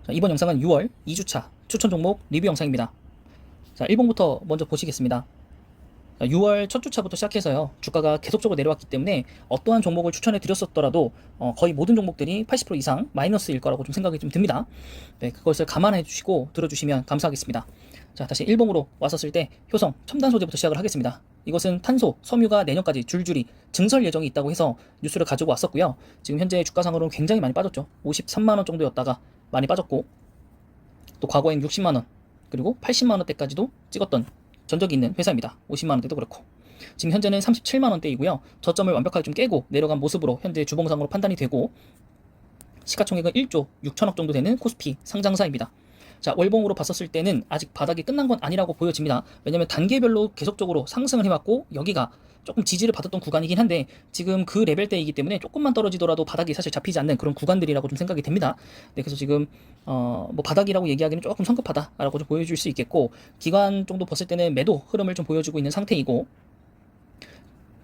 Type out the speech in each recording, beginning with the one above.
자, 이번 영상은 6월 2주차 추천 종목 리뷰 영상입니다. 자, 1봉부터 먼저 보시겠습니다. 자, 6월 첫 주차부터 시작해서요, 주가가 계속적으로 내려왔기 때문에 어떠한 종목을 추천해 드렸었더라도 거의 모든 종목들이 80% 이상 마이너스일 거라고 좀 생각이 좀 듭니다. 네, 그것을 감안해 주시고 들어주시면 감사하겠습니다. 자, 다시 1봉으로 왔었을 때 효성 첨단 소재부터 시작을 하겠습니다. 이것은 탄소, 섬유가 내년까지 줄줄이 증설 예정이 있다고 해서 뉴스를 가지고 왔었고요. 지금 현재 주가상으로는 굉장히 많이 빠졌죠. 53만원 정도였다가 많이 빠졌고, 또 과거엔 60만원 그리고 80만원대까지도 찍었던 전적이 있는 회사입니다. 50만원대도 그렇고, 지금 현재는 37만원대이고요 저점을 완벽하게 좀 깨고 내려간 모습으로 현재 주봉상으로 판단이 되고, 시가총액은 1조 6천억 정도 되는 코스피 상장사입니다. 자, 월봉으로 봤었을 때는 아직 바닥이 끝난 건 아니라고 보여집니다. 왜냐면 단계별로 계속적으로 상승을 해왔고, 여기가 조금 지지를 받았던 구간이긴 한데 지금 그 레벨대이기 때문에 조금만 떨어지더라도 바닥이 사실 잡히지 않는 그런 구간들이라고 좀 생각이 됩니다. 네, 그래서 지금 뭐 바닥이라고 얘기하기는 조금 성급하다라고 좀 보여줄 수 있겠고, 기간 정도 봤을 때는 매도 흐름을 좀 보여주고 있는 상태이고,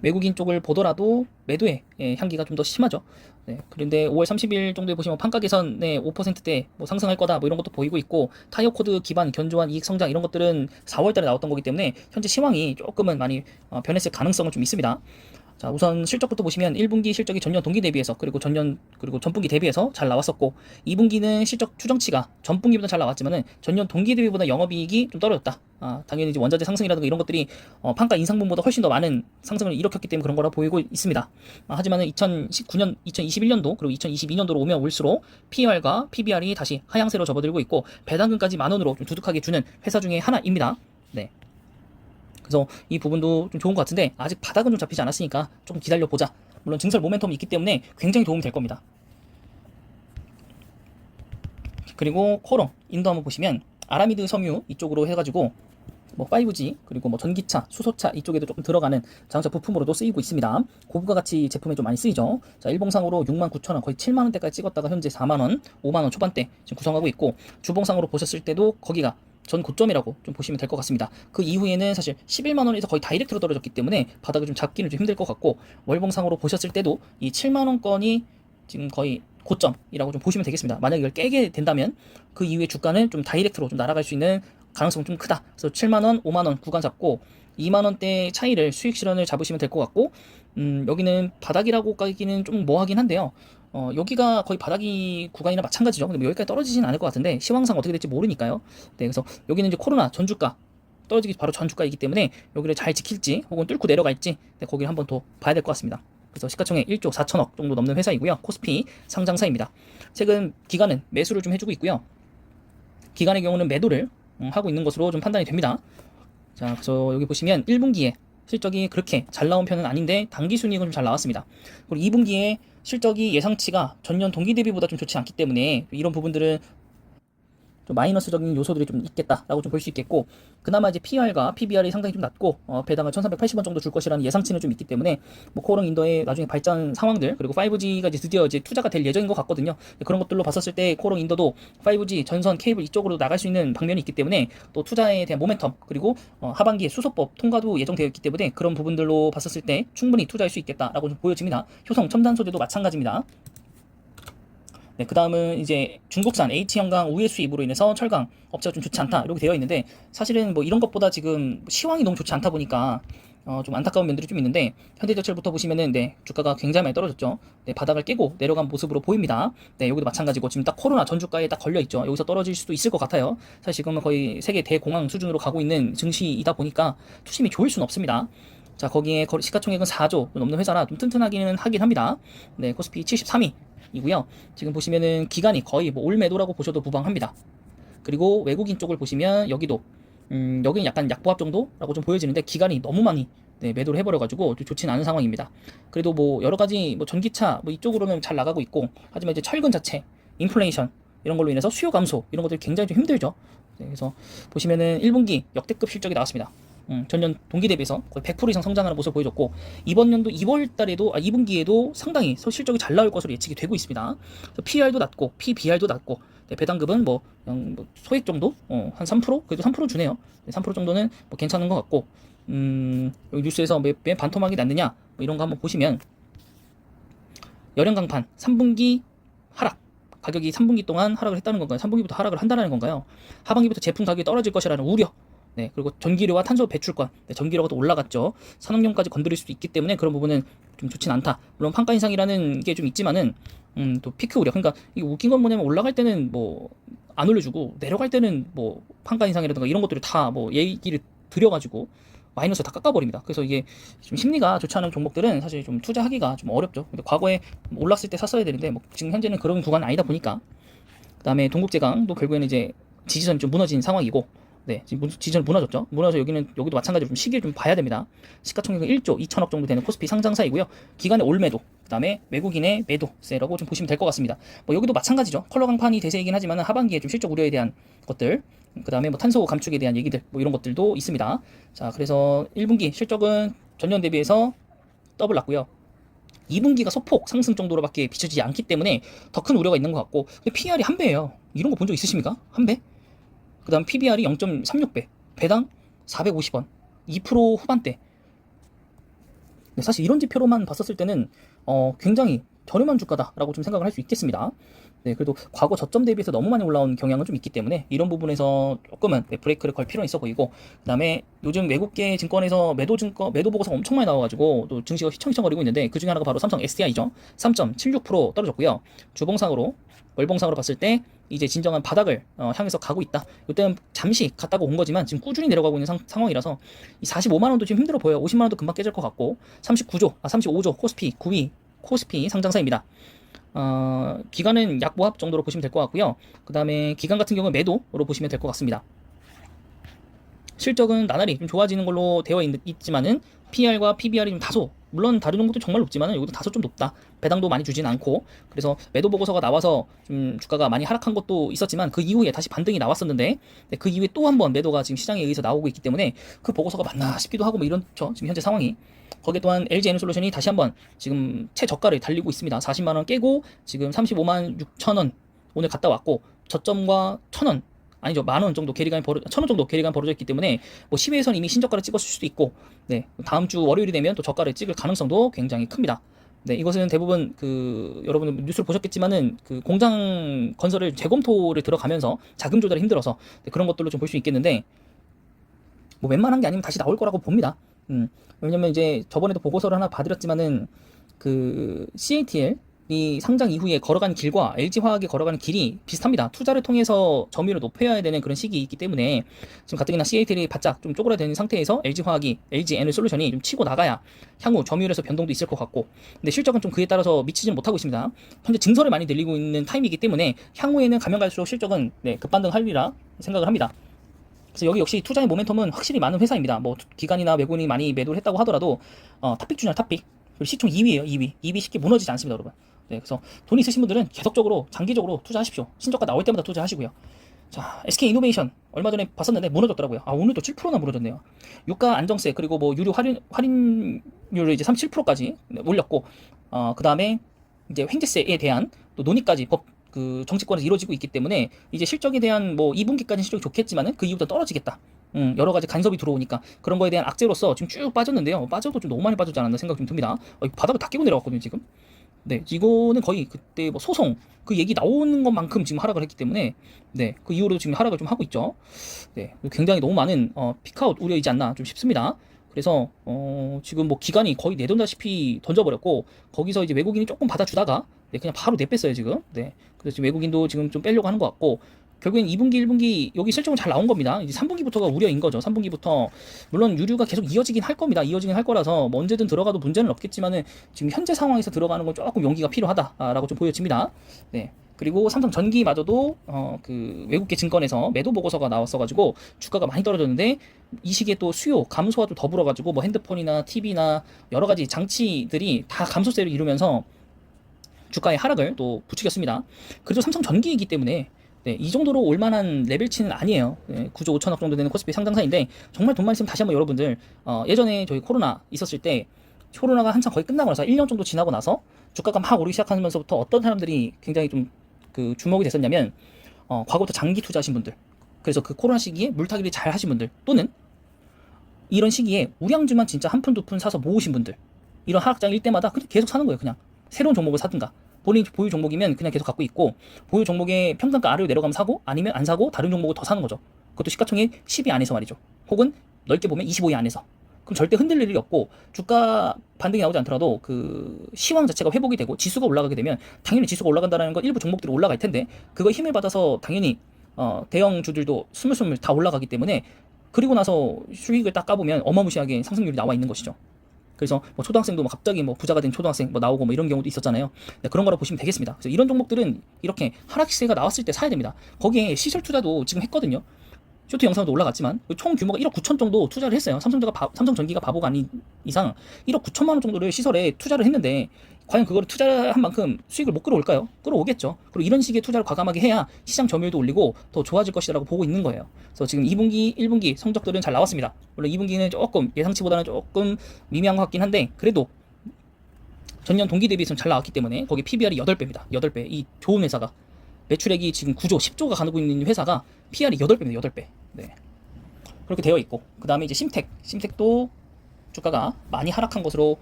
외국인 쪽을 보더라도 매도의 향기가 좀 더 심하죠. 네, 그런데 5월 30일 정도에 보시면 판가 개선에 5%대 뭐 상승할 거다 뭐 이런 것도 보이고 있고, 타이어 코드 기반 견조한 이익 성장 이런 것들은 4월 달에 나왔던 거기 때문에 현재 시황이 조금은 많이 변했을 가능성은 좀 있습니다. 자, 우선 실적부터 보시면 1분기 실적이 전년 동기 대비해서 그리고 전분기 대비해서 잘 나왔었고, 2분기는 실적 추정치가 전분기보다 잘 나왔지만은 전년 동기 대비보다 영업이익이 좀 떨어졌다. 당연히 이제 원자재 상승이라든가 이런 것들이 판가 인상분보다 훨씬 더 많은 상승을 일으켰기 때문에 그런 거라 보이고 있습니다. 하지만은 2019년, 2021년도 그리고 2022년도로 오면 올수록 PER과 PBR이 다시 하향세로 접어들고 있고, 배당금까지 10,000원으로 좀 두둑하게 주는 회사 중에 하나입니다. 네. 그래서 이 부분도 좀 좋은 것 같은데 아직 바닥은 좀 잡히지 않았으니까 조금 기다려보자. 물론 증설 모멘텀이 있기 때문에 굉장히 도움이 될 겁니다. 그리고 코롱 인도 한번 보시면 아라미드 섬유 이쪽으로 해가지고 뭐 5G 그리고 뭐 전기차, 수소차 이쪽에도 조금 들어가는 자동차 부품으로도 쓰이고 있습니다. 고부가 가치 제품에 좀 많이 쓰이죠. 자, 일봉상으로 69,000원 거의 7만원대까지 찍었다가 현재 4만원, 5만원 초반대 지금 구성하고 있고, 주봉상으로 보셨을 때도 거기가 전 고점이라고 좀 보시면 될 것 같습니다. 그 이후에는 사실 11만원에서 거의 다이렉트로 떨어졌기 때문에 바닥을 좀 잡기는 좀 힘들 것 같고, 월봉상으로 보셨을 때도 이 7만원권이 지금 거의 고점이라고 좀 보시면 되겠습니다. 만약 이걸 깨게 된다면 그 이후에 주가는 좀 다이렉트로 좀 날아갈 수 있는 가능성은 좀 크다. 그래서 7만원, 5만원 구간 잡고 2만원대 차이를 수익 실현을 잡으시면 될 것 같고, 여기는 바닥이라고 까기는 좀 뭐하긴 한데요. 여기가 거의 바닥이 구간이나 마찬가지죠. 근데 뭐 여기까지 떨어지진 않을 것 같은데 시황상 어떻게 될지 모르니까요. 네, 그래서 여기는 이제 코로나 전주가 떨어지기 바로 전주가이기 때문에 여기를 잘 지킬지 혹은 뚫고 내려갈지, 네, 거기를 한번 더 봐야 될 것 같습니다. 그래서 시가총액 1조 4천억 정도 넘는 회사이고요. 코스피 상장사입니다. 최근 기관은 매수를 좀 해주고 있고요. 기관의 경우는 매도를 하고 있는 것으로 좀 판단이 됩니다. 자, 그래서 여기 보시면 1분기에 실적이 그렇게 잘 나온 편은 아닌데 당기순이익은 좀 잘 나왔습니다. 그리고 2분기에 실적이 예상치가 전년 동기 대비보다 좀 좋지 않기 때문에 이런 부분들은 좀 마이너스적인 요소들이 좀 있겠다라고 좀 볼 수 있겠고, 그나마 이제 PR과 PBR이 상당히 좀 낮고 배당을 1,380원 정도 줄 것이라는 예상치는 좀 있기 때문에 뭐 코오롱 인더의 나중에 발전 상황들 그리고 5G가 이제 드디어 이제 투자가 될 예정인 것 같거든요. 그런 것들로 봤었을 때 코오롱 인더도 5G 전선 케이블 이쪽으로 나갈 수 있는 방면이 있기 때문에 또 투자에 대한 모멘텀 그리고 하반기에 수소법 통과도 예정되어 있기 때문에 그런 부분들로 봤었을 때 충분히 투자할 수 있겠다라고 좀 보여집니다. 효성 첨단 소재도 마찬가지입니다. 네, 그 다음은 이제 중국산 H형강 우회 수입으로 인해서 철강 업체가 좀 좋지 않다 이렇게 되어 있는데, 사실은 뭐 이런 것보다 지금 시황이 너무 좋지 않다 보니까 좀 안타까운 면들이 좀 있는데, 현대제철부터 보시면은 네, 주가가 굉장히 많이 떨어졌죠. 네, 바닥을 깨고 내려간 모습으로 보입니다. 네, 여기도 마찬가지고 지금 딱 코로나 전주가에 딱 걸려 있죠. 여기서 떨어질 수도 있을 것 같아요. 사실 지금은 거의 세계 대공황 수준으로 가고 있는 증시이다 보니까 투심이 좋을 수는 없습니다. 자, 거기에 시가총액은 4조 넘는 회사라 좀 튼튼하기는 하긴 합니다. 네, 코스피 73위 이고요. 지금 보시면은 기간이 거의 뭐 올 매도라고 보셔도 무방합니다. 그리고 외국인 쪽을 보시면 여기도 여기는 약간 약보합 정도라고 좀 보여지는데 기간이 너무 많이 네, 매도를 해버려가지고 좋지는 않은 상황입니다. 그래도 뭐 여러 가지 뭐 전기차 뭐 이쪽으로는 잘 나가고 있고, 하지만 이제 철근 자체 인플레이션 이런 걸로 인해서 수요 감소 이런 것들이 굉장히 좀 힘들죠. 네, 그래서 보시면은 1분기 역대급 실적이 나왔습니다. 전년 동기 대비해서 거의 100% 이상 성장하는 모습을 보여줬고, 이번 연도 2월 달에도 2분기에도 상당히 실적이 잘 나올 것으로 예측이 되고 있습니다. PR도 낮고 PBR도 낮고, 네, 배당금은 뭐 소액 정도 한 3% 그래도 3% 주네요. 네, 3% 정도는 뭐 괜찮은 것 같고, 여기 뉴스에서 왜 반토막이 났느냐 뭐 이런 거 한번 보시면, 열연강판 3분기 하락 가격이 3분기 동안 하락을 했다는 건가요? 3분기부터 하락을 한다는 건가요? 하반기부터 제품 가격이 떨어질 것이라는 우려. 네, 그리고 전기료와 탄소 배출권, 네, 전기료가 또 올라갔죠. 산업용까지 건드릴 수도 있기 때문에 그런 부분은 좀 좋진 않다. 물론 판가 인상이라는 게 좀 있지만은 또 피크 우려. 그러니까 이게 웃긴 건 뭐냐면 올라갈 때는 뭐 안 올려주고 내려갈 때는 뭐 판가 인상이라든가 이런 것들을 다 뭐 얘기를 드려가지고 마이너스 다 깎아버립니다. 그래서 이게 좀 심리가 좋지 않은 종목들은 사실 좀 투자하기가 좀 어렵죠. 근데 과거에 올랐을 때 샀어야 되는데 뭐 지금 현재는 그런 구간 아니다 보니까. 그다음에 동국제강도 결국에는 이제 지지선이 좀 무너진 상황이고, 네, 지금 지지선 무너졌죠. 무너져서 여기도 마찬가지로 좀 시기를 좀 봐야 됩니다. 시가총액은 1조 2천억 정도 되는 코스피 상장사이고요. 기간의 올매도, 그다음에 외국인의 매도세라고 좀 보시면 될 것 같습니다. 뭐 여기도 마찬가지죠. 컬러 강판이 대세이긴 하지만 하반기에 좀 실적 우려에 대한 것들, 그다음에 뭐 탄소 감축에 대한 얘기들, 뭐 이런 것들도 있습니다. 자, 그래서 1분기 실적은 전년 대비해서 더블 났고요. 2분기가 소폭 상승 정도로밖에 비춰지지 않기 때문에 더 큰 우려가 있는 것 같고, 근데 PR이 한 배예요. 이런 거 본 적 있으십니까? 한 배? 그 다음 PBR이 0.36배, 배당 450원, 2% 후반대. 사실 이런 지표로만 봤었을 때는 굉장히 저렴한 주가다라고 좀 생각을 할 수 있겠습니다. 네, 그래도 과거 저점 대비해서 너무 많이 올라온 경향은 좀 있기 때문에 이런 부분에서 조금은 브레이크를 걸 필요는 있어 보이고, 그 다음에 요즘 외국계 증권에서 매도 보고서가 엄청 많이 나와가지고 또 증시가 휘청휘청거리고 있는데 그 중에 하나가 바로 삼성 SDI죠. 3.76% 떨어졌고요. 주봉상으로, 월봉상으로 봤을 때 이제 진정한 바닥을 향해서 가고 있다. 이때는 잠시 갔다가 온 거지만 지금 꾸준히 내려가고 있는 상황이라서 이 45만 원도 지금 힘들어 보여요. 50만 원도 금방 깨질 것 같고, 35조 코스피 9위 코스피 상장사입니다. 기간은 약보합 정도로 보시면 될 것 같고요. 그 다음에 기간 같은 경우는 매도로 보시면 될 것 같습니다. 실적은 나날이 좀 좋아지는 걸로 되어 있지만은 PR과 PBR이 좀 다소, 물론 다른 종목도 정말 높지만은 여기도 다소 좀 높다. 배당도 많이 주진 않고, 그래서 매도 보고서가 나와서 좀 주가가 많이 하락한 것도 있었지만 그 이후에 다시 반등이 나왔었는데, 그 이후에 또 한 번 매도가 지금 시장에 의해서 나오고 있기 때문에 그 보고서가 맞나 싶기도 하고 뭐 이렇죠. 지금 현재 상황이. 거기에 또한 LG 에너솔루션이 다시 한번 지금 최저가를 달리고 있습니다. 40만 원 깨고 지금 35만 6천 원 오늘 갔다 왔고, 저점과 1,000원, 아니죠, 10,000원 정도 괴리감이 1,000원 정도 괴리감이 벌어져 있기 때문에 뭐 10회에선 이미 신저가를 찍었을 수도 있고, 네, 다음 주 월요일이 되면 또 저가를 찍을 가능성도 굉장히 큽니다. 네, 이것은 대부분 여러분들 뉴스를 보셨겠지만은 공장 건설을 재검토를 들어가면서 자금 조달이 힘들어서, 네, 그런 것들로 좀 볼 수 있겠는데, 뭐 웬만한 게 아니면 다시 나올 거라고 봅니다. 왜냐면 이제 저번에도 보고서를 하나 봐드렸지만은 CATL이 상장 이후에 걸어간 길과 LG화학이 걸어가는 길이 비슷합니다. 투자를 통해서 점유율을 높여야 되는 그런 시기이기 때문에 지금 가뜩이나 CATL이 바짝 좀 쪼그라드는 상태에서 LG 에너솔루션이 좀 치고 나가야 향후 점유율에서 변동도 있을 것 같고, 근데 실적은 좀 그에 따라서 미치지는 못하고 있습니다. 현재 증설을 많이 늘리고 있는 타임이기 때문에 향후에는 가면 갈수록 실적은 급반등하리라 생각을 합니다. 그래서 여기 역시 투자의 모멘텀은 확실히 많은 회사입니다. 뭐 기관이나 외국인이 많이 매도를 했다고 하더라도 탑픽 중에 탑픽. 그리고 시총 2위예요. 2위 쉽게 무너지지 않습니다, 여러분. 네, 그래서 돈 있으신 분들은 계속적으로 장기적으로 투자하십시오. 신저가 나올 때마다 투자하시고요. 자, SK 이노베이션 얼마 전에 봤었는데 무너졌더라고요. 오늘도 7%나 무너졌네요. 유가 안정세, 그리고 뭐 유류 할인율을 이제 37%까지 올렸고, 그 다음에 이제 횡재세에 대한 또 논의까지 정치권에서 이루어지고 있기 때문에 이제 실적에 대한 뭐 2분기까지는 실적이 좋겠지만은 그 이후부터 떨어지겠다. 여러 가지 간섭이 들어오니까 그런 거에 대한 악재로서 지금 쭉 빠졌는데요. 빠져도 좀 너무 많이 빠졌지 않았나 생각이 좀 듭니다. 바닥을 다 깨고 내려갔거든요, 지금. 네, 이거는 거의 그때 뭐 소송 그 얘기 나오는 것만큼 지금 하락을 했기 때문에, 네, 그 이후로 지금 하락을 좀 하고 있죠. 네, 굉장히 너무 많은 피크아웃 우려이지 않나 좀 싶습니다. 그래서 지금 뭐 기간이 거의 내돈다시피 던져버렸고, 거기서 이제 외국인이 조금 받아주다가 그냥 바로 내뺐어요 지금. 네, 그래서 지금 외국인도 지금 좀 빼려고 하는 것 같고, 결국엔 2분기, 1분기 여기 실적은 잘 나온 겁니다. 이제 3분기부터가 우려인 거죠. 3분기부터 물론 유류가 계속 이어지긴 할 겁니다. 이어지긴 할 거라서 뭐 언제든 들어가도 문제는 없겠지만은 지금 현재 상황에서 들어가는 건 조금 용기가 필요하다라고 좀 보여집니다. 네. 그리고 삼성전기마저도 외국계 증권에서 매도 보고서가 나왔어가지고 주가가 많이 떨어졌는데, 이 시기에 또 수요 감소와 좀 더불어가지고 뭐 핸드폰이나 TV나 여러 가지 장치들이 다 감소세를 이루면서 주가의 하락을 또 부추겼습니다. 그래도 삼성전기이기 때문에 이 정도로 올만한 레벨치는 아니에요. 9조 5천억 정도 되는 코스피 상장사인데, 정말 돈만 있으면 다시 한번 여러분들 예전에 저희 코로나 있었을 때, 코로나가 한참 거의 끝나고 나서 1년 정도 지나고 나서 주가가 막 오르기 시작하면서부터 어떤 사람들이 굉장히 좀 주목이 됐었냐면, 과거부터 장기 투자하신 분들, 그래서 그 코로나 시기에 물타기를 잘 하신 분들, 또는 이런 시기에 우량주만 진짜 한 푼 두 푼 사서 모으신 분들, 이런 하락장일 때마다 그냥 계속 사는 거예요. 그냥 새로운 종목을 사든가. 본인 보유 종목이면 그냥 계속 갖고 있고, 보유 종목의 평단가 아래로 내려가면 사고, 아니면 안 사고 다른 종목을 더 사는 거죠. 그것도 시가총액 10위 안에서 말이죠. 혹은 넓게 보면 25위 안에서. 그럼 절대 흔들릴 일이 없고, 주가 반등이 나오지 않더라도 그 시황 자체가 회복이 되고 지수가 올라가게 되면 당연히 지수가 올라간다는 건 일부 종목들이 올라갈 텐데, 그거 힘을 받아서 당연히 대형주들도 스물스물 다 올라가기 때문에, 그리고 나서 수익을 딱 까보면 어마무시하게 상승률이 나와 있는 것이죠. 그래서 뭐 초등학생도 뭐 갑자기 뭐 부자가 된 초등학생 뭐 나오고 뭐 이런 경우도 있었잖아요. 네, 그런 거라 보시면 되겠습니다. 그래서 이런 종목들은 이렇게 하락시세가 나왔을 때 사야 됩니다. 거기에 시설 투자도 지금 했거든요. 쇼트 영상도 올라갔지만 총 규모가 1억 9천 정도 투자를 했어요. 삼성전기가 바보가 아닌 이상 1억 9천만 원 정도를 시설에 투자를 했는데, 과연 그거를 투자한 만큼 수익을 못 끌어올까요? 끌어오겠죠. 그리고 이런 식의 투자를 과감하게 해야 시장 점유율도 올리고 더 좋아질 것이라고 보고 있는 거예요. 그래서 지금 2분기, 1분기 성적들은 잘 나왔습니다. 물론 2분기는 조금 예상치보다는 조금 미미한 것 같긴 한데, 그래도 전년 동기 대비해서는 잘 나왔기 때문에 거기 PBR이 8배입니다. 8배. 이 좋은 회사가 매출액이 지금 9조, 10조가 가고 있는 회사가 PR이 8배입니다. 8배. 네. 그렇게 되어 있고, 그 다음에 이제 심텍도 주가가 많이 하락한 것으로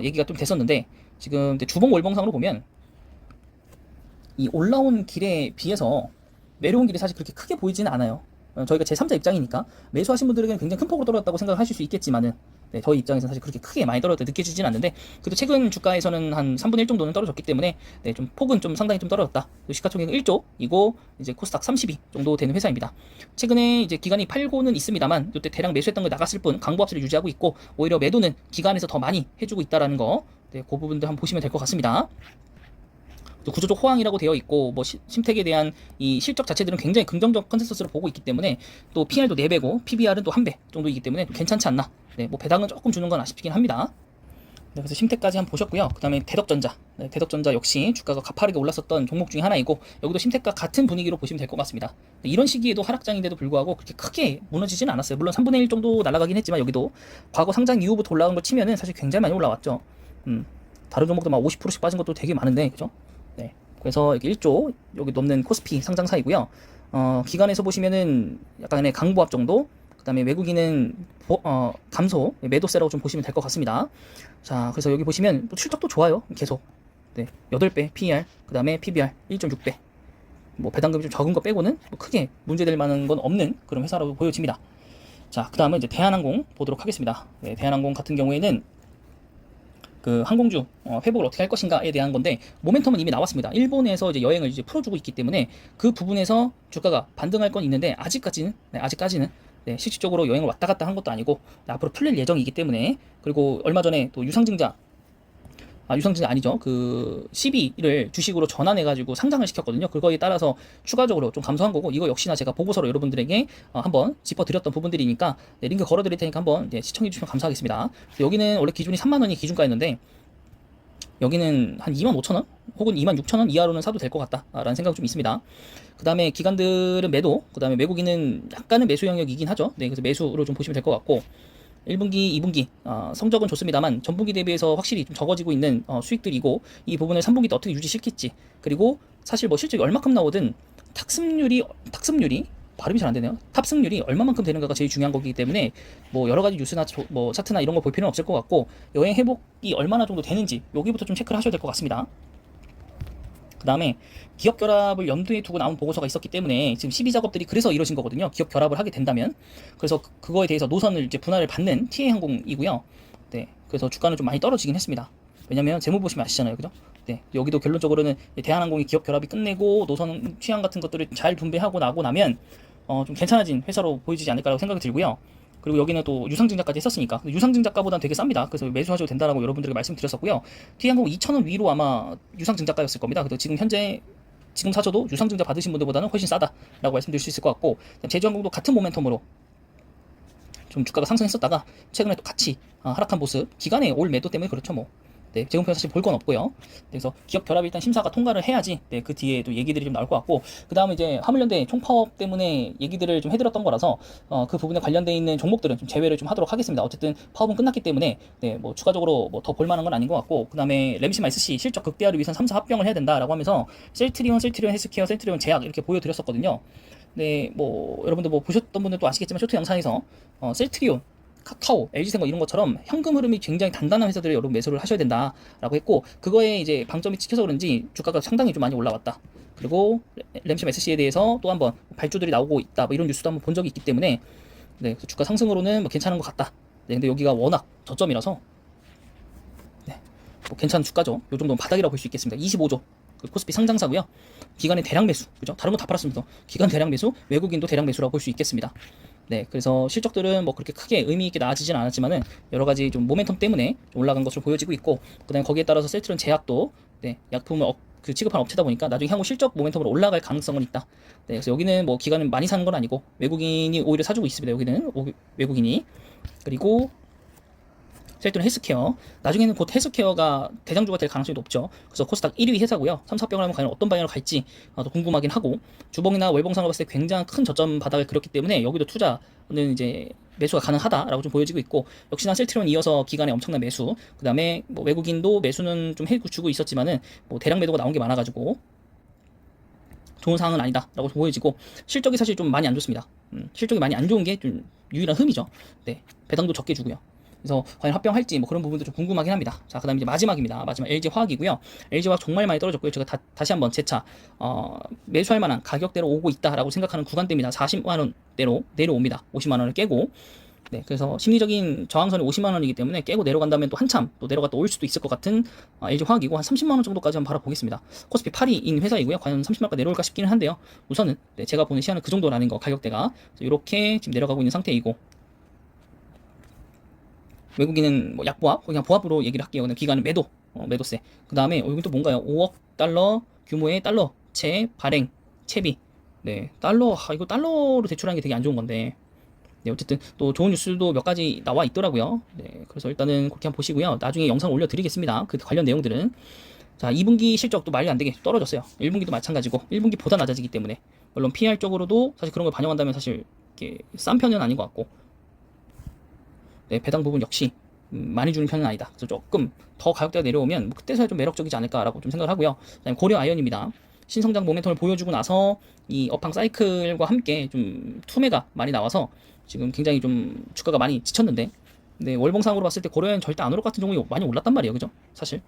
얘기가 좀 됐었는데, 지금 주봉 월봉상으로 보면 이 올라온 길에 비해서 내려온 길이 사실 그렇게 크게 보이지는 않아요. 저희가 제3자 입장이니까 매수하신 분들에게는 굉장히 큰 폭으로 떨어졌다고 생각하실 수 있겠지만은, 네, 저희 입장에서는 사실 그렇게 크게 많이 떨어졌다 느껴지진 않는데, 그래도 최근 주가에서는 한 3분의 1 정도는 떨어졌기 때문에, 네, 좀 폭은 좀 상당히 좀 떨어졌다. 시가총액은 1조이고 이제 코스닥 30위 정도 되는 회사입니다. 최근에 이제 기간이 팔고는 있습니다만, 이때 대량 매수했던 거 나갔을 뿐 강보합세를 유지하고 있고, 오히려 매도는 기간에서 더 많이 해주고 있다라는 거, 네, 그 부분도 한번 보시면 될 것 같습니다. 구조적 호황이라고 되어 있고, 뭐 심텍에 대한 이 실적 자체들은 굉장히 긍정적 컨센서스로 보고 있기 때문에, 또 PR도 4배고 PBR은 또 1배 정도이기 때문에 괜찮지 않나. 네, 뭐 배당은 조금 주는 건 아쉽긴 합니다. 네, 그래서 심텍까지 한번 보셨고요. 그 다음에 대덕전자. 네, 대덕전자 역시 주가가 가파르게 올랐었던 종목 중에 하나이고, 여기도 심텍과 같은 분위기로 보시면 될 것 같습니다. 네, 이런 시기에도 하락장인데도 불구하고 그렇게 크게 무너지지는 않았어요. 물론 3분의 1 정도 날아가긴 했지만, 여기도 과거 상장 이후부터 올라간 걸 치면은 사실 굉장히 많이 올라왔죠. 다른 종목도 막 50%씩 빠진 것도 되게 많은데, 그죠? 네. 그래서 여기 1조, 여기 넘는 코스피 상장사이고요. 기간에서 보시면은 약간의 강보합 정도, 그 다음에 외국인은 감소, 매도세라고 좀 보시면 될 것 같습니다. 자, 그래서 여기 보시면 실적도 좋아요. 계속. 네. 8배 PER, 그 다음에 PBR 1.6배. 뭐 배당금이 좀 적은 거 빼고는 뭐 크게 문제될 만한 건 없는 그런 회사라고 보여집니다. 자, 그 다음은 이제 대한항공 보도록 하겠습니다. 네, 대한항공 같은 경우에는 그 항공주 회복을 어떻게 할 것인가에 대한 건데, 모멘텀은 이미 나왔습니다. 일본에서 이제 여행을 이제 풀어주고 있기 때문에 그 부분에서 주가가 반등할 건 있는데, 아직까지는 네, 실질적으로 여행을 왔다 갔다 한 것도 아니고, 네, 앞으로 풀릴 예정이기 때문에. 그리고 얼마 전에 또 유상증자 아니죠. 그 CB를 주식으로 전환해가지고 상장을 시켰거든요. 그거에 따라서 추가적으로 좀 감소한 거고, 이거 역시나 제가 보고서로 여러분들에게 한번 짚어드렸던 부분들이니까, 네, 링크 걸어드릴 테니까 한번 시청해주시면 감사하겠습니다. 여기는 원래 기준이 3만원이 기준가였는데, 여기는 한 25,000원 혹은 26,000원 이하로는 사도 될 것 같다라는 생각이 좀 있습니다. 그 다음에 기관들은 매도, 그 다음에 외국인은 약간은 매수 영역이긴 하죠. 네, 그래서 매수로 좀 보시면 될 것 같고, 1분기, 2분기 성적은 좋습니다만 전분기 대비해서 확실히 좀 적어지고 있는 수익들이고, 이 부분을 3분기 때 어떻게 유지시킬지, 그리고 사실 뭐 실적이 얼마큼 나오든 탑승률이 발음이 잘 안 되네요. 탑승률이 얼마만큼 되는가가 제일 중요한 거기 때문에, 뭐 여러 가지 뉴스나 뭐 차트나 이런 거 볼 필요는 없을 것 같고, 여행 회복이 얼마나 정도 되는지 여기부터 좀 체크를 하셔야 될 것 같습니다. 그 다음에 기업 결합을 염두에 두고 나온 보고서가 있었기 때문에 지금 12작업들이 그래서 이루어진 거거든요. 기업 결합을 하게 된다면. 그래서 그거에 대해서 노선을 이제 분할을 받는 TA항공이고요. 네, 그래서 주가는 좀 많이 떨어지긴 했습니다. 왜냐면 재무 보시면 아시잖아요, 그죠? 네, 여기도 결론적으로는 대한항공이 기업 결합이 끝내고 노선 취향 같은 것들을 잘 분배하고 나고 나면 좀 괜찮아진 회사로 보여지지 않을까라고 생각이 들고요. 그리고 여기는 또 유상증자까지 했었으니까 유상증자가보다는 되게 쌉니다. 그래서 매수하셔도 된다라고 여러분들에게 말씀드렸었고요. T항공 2,000원 위로 아마 유상증자가였을 겁니다. 그래서 지금 사셔도 유상증자 받으신 분들보다는 훨씬 싸다라고 말씀드릴 수 있을 것 같고, 제주항공도 같은 모멘텀으로 좀 주가가 상승했었다가 최근에 또 같이 하락한 모습, 기간에 올 매도 때문에 그렇죠 뭐. 네, 제공표 사실 볼 건 없고요. 그래서 기업 결합 일단 심사가 통과를 해야지, 네, 그 뒤에 또 얘기들이 좀 나올 것 같고, 그 다음에 이제 화물연대 총파업 때문에 얘기들을 좀 해드렸던 거라서 그 부분에 관련돼 있는 종목들은 좀 제외를 좀 하도록 하겠습니다. 어쨌든 파업은 끝났기 때문에, 네, 뭐 추가적으로 뭐 더 볼만한 건 아닌 것 같고, 그 다음에 램시마 SC 실적 극대화를 위해서 3사 합병을 해야 된다라고 하면서 셀트리온 헬스케어, 셀트리온 제약 이렇게 보여드렸었거든요. 네, 뭐 여러분들 뭐 보셨던 분들도 아시겠지만 쇼트 영상에서 셀트리온 카카오, LG생활 이런 것처럼 현금 흐름이 굉장히 단단한 회사들을 여러분 매수를 하셔야 된다라고 했고, 그거에 이제 방점이 찍혀서 그런지 주가가 상당히 좀 많이 올라왔다. 그리고 램심 SC에 대해서 또 한번 발주들이 나오고 있다, 뭐 이런 뉴스도 한번 본 적이 있기 때문에, 네, 그래서 주가 상승으로는 뭐 괜찮은 것 같다. 네, 근데 여기가 워낙 저점이라서, 네, 뭐 괜찮은 주가죠. 요 정도는 바닥이라고 볼 수 있겠습니다. 25조. 그 코스피 상장사고요. 기관의 대량 매수, 그죠? 다른 거 다 팔았습니다. 기관 대량 매수, 외국인도 대량 매수라고 볼 수 있겠습니다. 네, 그래서 실적들은 뭐 그렇게 크게 의미 있게 나아지진 않았지만은 여러 가지 좀 모멘텀 때문에 좀 올라간 것으로 보여지고 있고, 그다음에 거기에 따라서 셀트리온 제약도, 네, 약품을 그 취급하는 업체다 보니까 나중에 향후 실적 모멘텀으로 올라갈 가능성은 있다. 네, 그래서 여기는 뭐 기관은 많이 사는 건 아니고 외국인이 오히려 사주고 있습니다. 여기는 외국인이. 그리고 셀트리온 헬스케어, 나중에는 곧 헬스케어가 대장주가 될 가능성이 높죠. 그래서 코스닥 1위 회사고요. 3, 4병을 하면 과연 어떤 방향으로 갈지 더 궁금하긴 하고, 주봉이나 월봉상으로 봤을 때 굉장히 큰 저점 바닥을 그렸기 때문에 여기도 투자는 이제 매수가 가능하다라고 좀 보여지고 있고, 역시나 셀트리온 이어서 기간에 엄청난 매수, 그 다음에 뭐 외국인도 매수는 좀 해주고 있었지만은 뭐 대량 매도가 나온 게 많아가지고 좋은 상황은 아니다라고 보여지고, 실적이 사실 좀 많이 안 좋습니다. 실적이 많이 안 좋은 게 좀 유일한 흠이죠. 네, 배당도 적게 주고요. 그래서 과연 합병할지 뭐 그런 부분도 좀 궁금하긴 합니다. 자, 그다음 이제 마지막입니다. 마지막 LG화학이고요. LG화학 정말 많이 떨어졌고요. 제가 다시 한번 재차 매수할 만한 가격대로 오고 있다라고 생각하는 구간대입니다. 40만 원대로 내려옵니다. 50만 원을 깨고. 네, 그래서 심리적인 저항선이 50만 원이기 때문에 깨고 내려간다면 또 한참 또 내려갔다 올 수도 있을 것 같은 LG화학이고, 한 30만 원 정도까지 한번 바라보겠습니다. 코스피 8위인 회사이고요. 과연 30만 원까지 내려올까 싶기는 한데요. 우선은 네, 제가 보는 시야는 그 정도라는 거, 가격대가 이렇게 지금 내려가고 있는 상태이고, 외국인은 뭐 약보합, 그냥 보합으로 얘기를 할게요. 그냥 기관은 매도, 매도세. 그 다음에 여기 또 뭔가요? 5억 달러 규모의 달러채 발행 채비. 네, 달러, 이거 달러로 대출하는 게 되게 안 좋은 건데. 네, 어쨌든 또 좋은 뉴스도 몇 가지 나와 있더라고요. 네, 그래서 일단은 그렇게 한번 보시고요. 나중에 영상 올려드리겠습니다. 그 관련 내용들은. 자, 2분기 실적도 말이 안 되게 떨어졌어요. 1분기도 마찬가지고 1분기보다 낮아지기 때문에, 물론 PR 쪽으로도 사실 그런 걸 반영한다면 사실 이렇게 싼 편은 아닌 것 같고, 네, 배당 부분 역시 많이 주는 편은 아니다. 그래서 조금 더 가격대가 내려오면 뭐 그때서야 좀 매력적이지 않을까라고 좀 생각을 하고요. 그다음에 고려 아이언입니다. 신성장 모멘텀을 보여주고 나서 이 업황 사이클과 함께 좀 투매가 많이 나와서 지금 굉장히 좀 주가가 많이 지쳤는데, 근데 월봉상으로 봤을 때 고려아이언 절대 안 오를 것 같은 종목이 많이 올랐단 말이에요. 그죠? 사실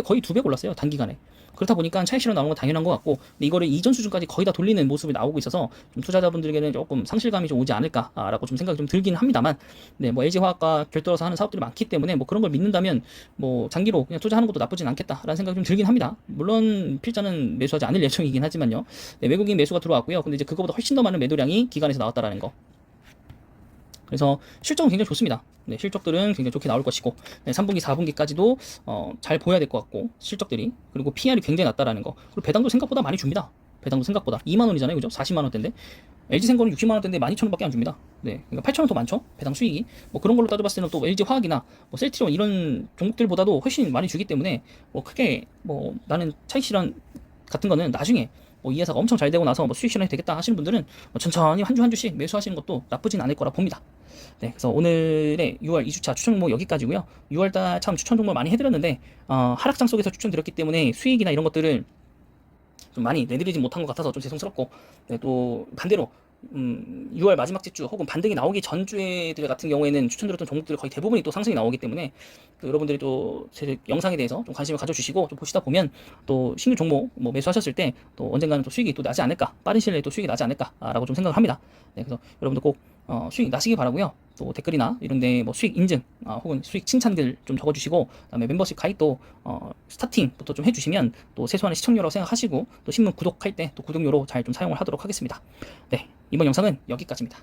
거의 두 배 올랐어요. 단기간에. 그렇다 보니까 차익 실현 나오는 건 당연한 것 같고, 근데 이거를 이전 수준까지 거의 다 돌리는 모습이 나오고 있어서 좀 투자자분들에게는 조금 상실감이 좀 오지 않을까라고 좀 생각이 좀 들긴 합니다만, 네, 뭐 LG화학과 별도로서 하는 사업들이 많기 때문에 뭐 그런 걸 믿는다면 뭐 장기로 그냥 투자하는 것도 나쁘진 않겠다라는 생각이 좀 들긴 합니다. 물론 필자는 매수하지 않을 예정이긴 하지만요. 네, 외국인 매수가 들어왔고요. 근데 이제 그거보다 훨씬 더 많은 매도량이 기관에서 나왔다라는 거. 그래서 실적은 굉장히 좋습니다. 네, 실적들은 굉장히 좋게 나올 것이고, 네, 3분기, 4분기까지도 잘 보여야 될 것 같고, 실적들이. 그리고 PR이 굉장히 낮다라는 거. 그리고 배당도 생각보다 많이 줍니다. 배당도 생각보다 2만 원이잖아요, 그죠? 40만 원대인데 LG생고는 60만 원대인데 12,000원밖에 안 줍니다. 네, 그러니까 8,000원 더 많죠? 배당 수익이. 뭐 그런 걸로 따져봤을 때는 또 LG화학이나 뭐 셀트리온 이런 종목들보다도 훨씬 많이 주기 때문에 뭐 크게 뭐 나는 차익 실현 같은 거는 나중에 뭐 이 회사가 엄청 잘 되고 나서 뭐 수익 실현이 되겠다 하시는 분들은 뭐 천천히 한 주 한 주씩 매수하시는 것도 나쁘진 않을 거라 봅니다. 네, 그래서 오늘의 6월 2주차 추천 종목 여기까지고요. 6월달 참 추천 종목 많이 해드렸는데 하락장 속에서 추천드렸기 때문에 수익이나 이런 것들을 좀 많이 내드리지 못한 것 같아서 좀 죄송스럽고, 네, 또 반대로 6월 마지막 주 혹은 반등이 나오기 전 주에들 같은 경우에는 추천드렸던 종목들 거의 대부분이 또 상승이 나오기 때문에, 또 여러분들이 또 제 영상에 대해서 좀 관심을 가져주시고 좀 보시다 보면 또 신규 종목 뭐 매수하셨을 때 또 언젠가는 또 수익이 또 나지 않을까, 빠른 시일 내에 또 수익이 나지 않을까라고 좀 생각을 합니다. 네, 그래서 여러분들 꼭 수익 나시기 바라고요. 또 댓글이나 이런데 뭐 수익 인증 혹은 수익 칭찬글 좀 적어주시고, 그다음에 멤버십 가입도 스타팅부터 좀 해주시면 또 세수하는 시청료라고 생각하시고, 또 신문 구독할 때 또 구독료로 잘 좀 사용을 하도록 하겠습니다. 네, 이번 영상은 여기까지입니다.